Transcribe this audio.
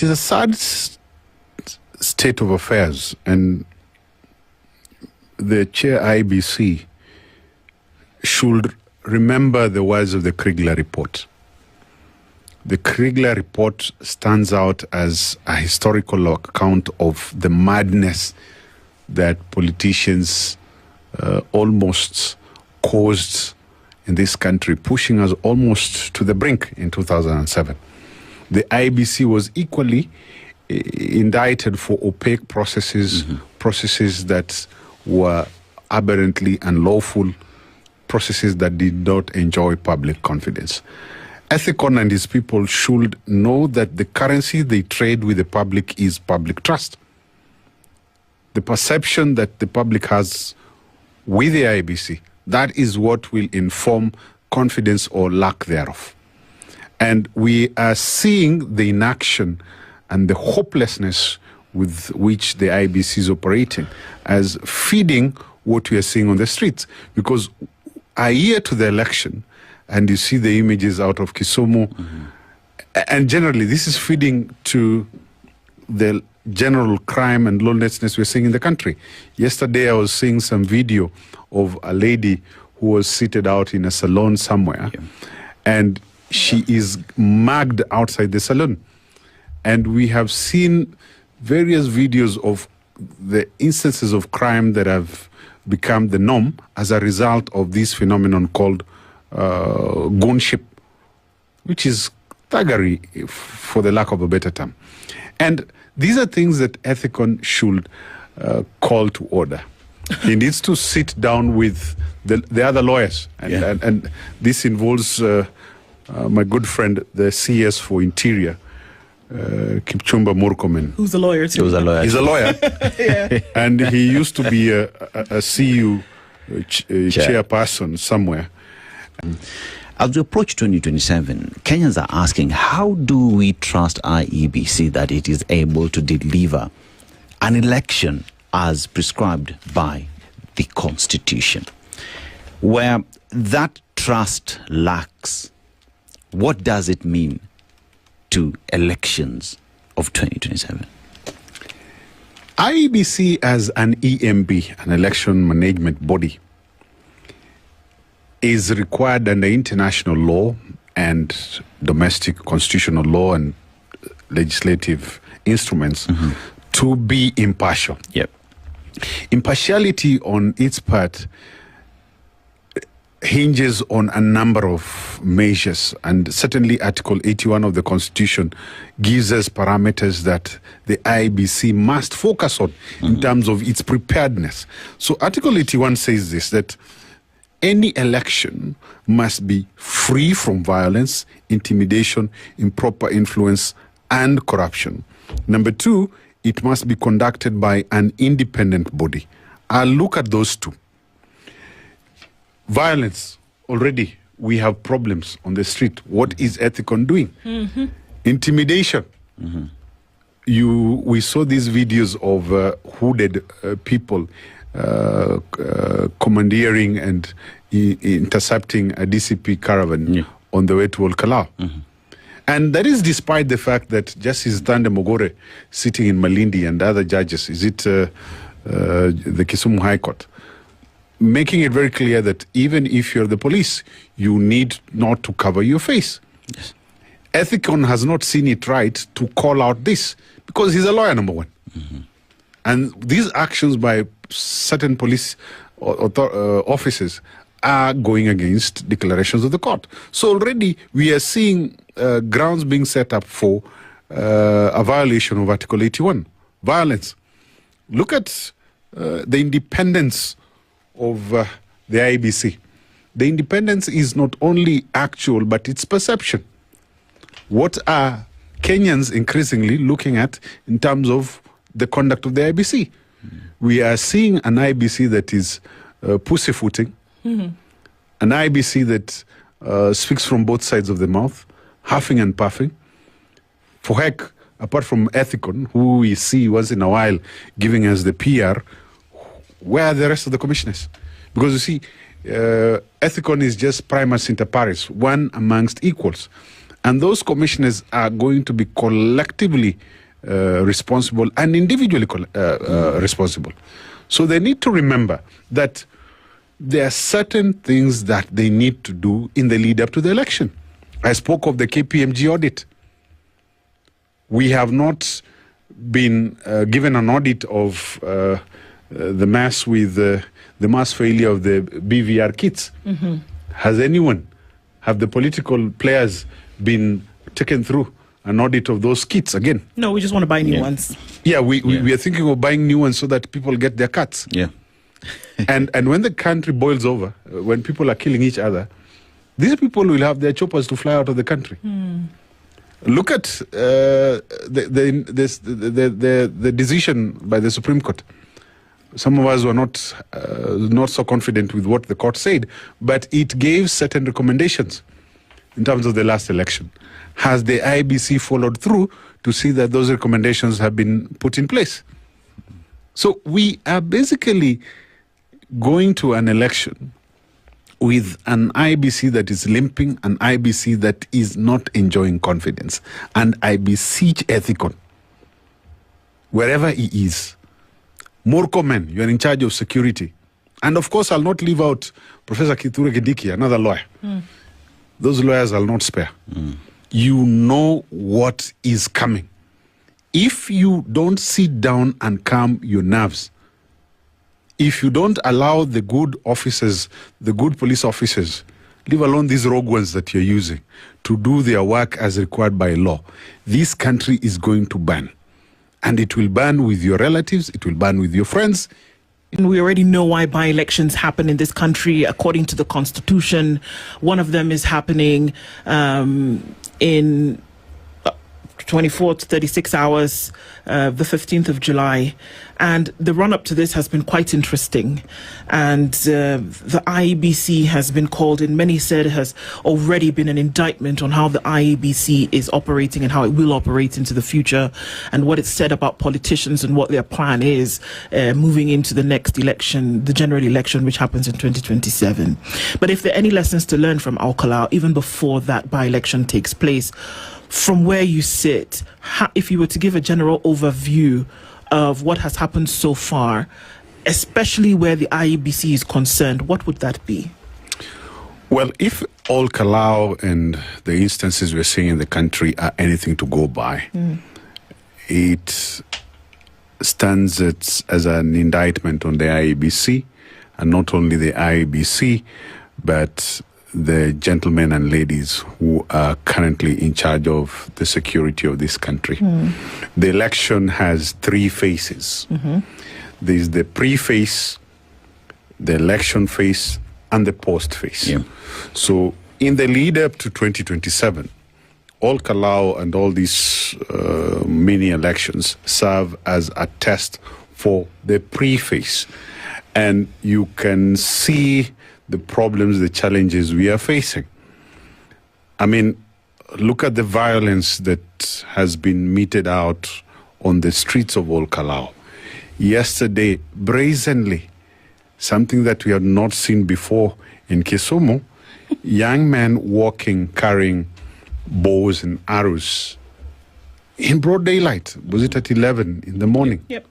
It's a sad state of affairs, and the chair IBC should remember the words of the Kriegler report. The Kriegler report stands out as a historical account of the madness that politicians almost caused in this country, pushing us almost to the brink in 2007. The IBC was equally indicted for opaque processes, processes that were aberrantly unlawful, processes that did not enjoy public confidence. Ethicon and his people should know that the currency they trade with the public is public trust. The perception that the public has with the IBC, that is what will inform confidence or lack thereof. And we are seeing the inaction and the hopelessness with which the IBC is operating as feeding what we are seeing on the streets. Because a year to the election, and you see the images out of Kisumu, and generally this is feeding to the general crime and lawlessness we're seeing in the country. Yesterday I was seeing some video of a lady who was seated out in a salon somewhere, and she is mugged outside the salon. And we have seen various videos of the instances of crime that have become the norm as a result of this phenomenon called goonship, which is thuggery, for the lack of a better term. And these are things that Ethicon should call to order. He needs to sit down with the other lawyers. And this involves my good friend, the CS for Interior, Kipchumba Murkomen. Who's a lawyer too? He's a lawyer. And he used to be a CU chairperson somewhere. As we approach 2027, Kenyans are asking, how do we trust IEBC that it is able to deliver an election as prescribed by the Constitution? Where that trust lacks, what does it mean to elections of 2027? IEBC as an EMB, an election management body, is required under international law and domestic constitutional law and legislative instruments to be impartial. Impartiality on its part hinges on a number of measures, and certainly Article 81 of the Constitution gives us parameters that the IBC must focus on in terms of its preparedness. So Article 81 says this, that any election must be free from violence, intimidation, improper influence, and corruption. Number two, it must be conducted by an independent body. I'll look at those two. Violence, already we have problems on the street. What is Ethicon doing? Intimidation. We saw these videos of hooded people commandeering and intercepting a DCP caravan on the way to Olkalau. And that is despite the fact that Justice Thande Mogore, sitting in Malindi, and other judges, the Kisumu High Court, making it very clear that even if you're the police, you need not to cover your face. Ethicon has not seen it right to call out this, because he's a lawyer, number one. And these actions by certain police officers are going against declarations of the court. So already we are seeing grounds being set up for a violation of Article 81. Violence. Look at the independence of the IBC. The independence is not only actual, but it's perception. What are Kenyans increasingly looking at in terms of the conduct of the IBC? We are seeing an IBC that is pussyfooting, an IBC that speaks from both sides of the mouth, huffing and puffing. For heck, apart from Ethicon, who we see once in a while giving us the PR, where are the rest of the commissioners? Because you see, Ethicon is just primus inter pares, one amongst equals. And those commissioners are going to be collectively responsible and individually responsible. So they need to remember that there are certain things that they need to do in the lead up to the election. I spoke of the KPMG audit. We have not been given an audit of the mass with the mass failure of the BVR kits. Mm-hmm. Has anyone, have the political players been taken through an audit of those kits again? No, we just want to buy new ones. Yeah, we are thinking of buying new ones so that people get their cuts. Yeah. and when the country boils over, when people are killing each other, these people will have their choppers to fly out of the country. Look at the decision by the Supreme Court. Some of us were not so confident with what the court said, but it gave certain recommendations in terms of the last election. Has the IEBC followed through to see that those recommendations have been put in place? So we are basically going to an election with an IEBC that is limping, an IEBC that is not enjoying confidence, and I beseech Ethicon, wherever he is, Murkomen, you are in charge of security. And of course, I'll not leave out Professor Kithure Kindiki, another lawyer. Those lawyers I'll not spare. You know what is coming. If you don't sit down and calm your nerves, if you don't allow the good officers, the good police officers, leave alone these rogue ones that you're using, to do their work as required by law, this country is going to burn. And it will burn with your relatives, it will burn with your friends. And we already know why by-elections happen in this country according to the Constitution. One of them is happening in 24 to 36 hours, the 15th of July. And the run-up to this has been quite interesting. And the IEBC has been called in. Many said it has already been an indictment on how the IEBC is operating and how it will operate into the future, and what it's said about politicians and what their plan is moving into the next election, the general election, which happens in 2027. But if there are any lessons to learn from Al Kalau, even before that by-election takes place, from where you sit, if you were to give a general overview of what has happened so far, especially where the IEBC is concerned, what would that be? Well, if Al Kalau and the instances we're seeing in the country are anything to go by, it stands as an indictment on the IEBC, and not only the IEBC, but the gentlemen and ladies who are currently in charge of the security of this country. The election has three phases. There's the pre-phase, the election phase, and the post-phase. Yeah. So in the lead up to 2027, Al Kalau and all these mini elections serve as a test for the pre-phase. And you can see the problems, the challenges we are facing. I mean, look at the violence that has been meted out on the streets of Al Kalau. Yesterday, brazenly, something that we had not seen before in Kisumu, young men walking, carrying bows and arrows in broad daylight. Was it at 11 in the morning? Yep.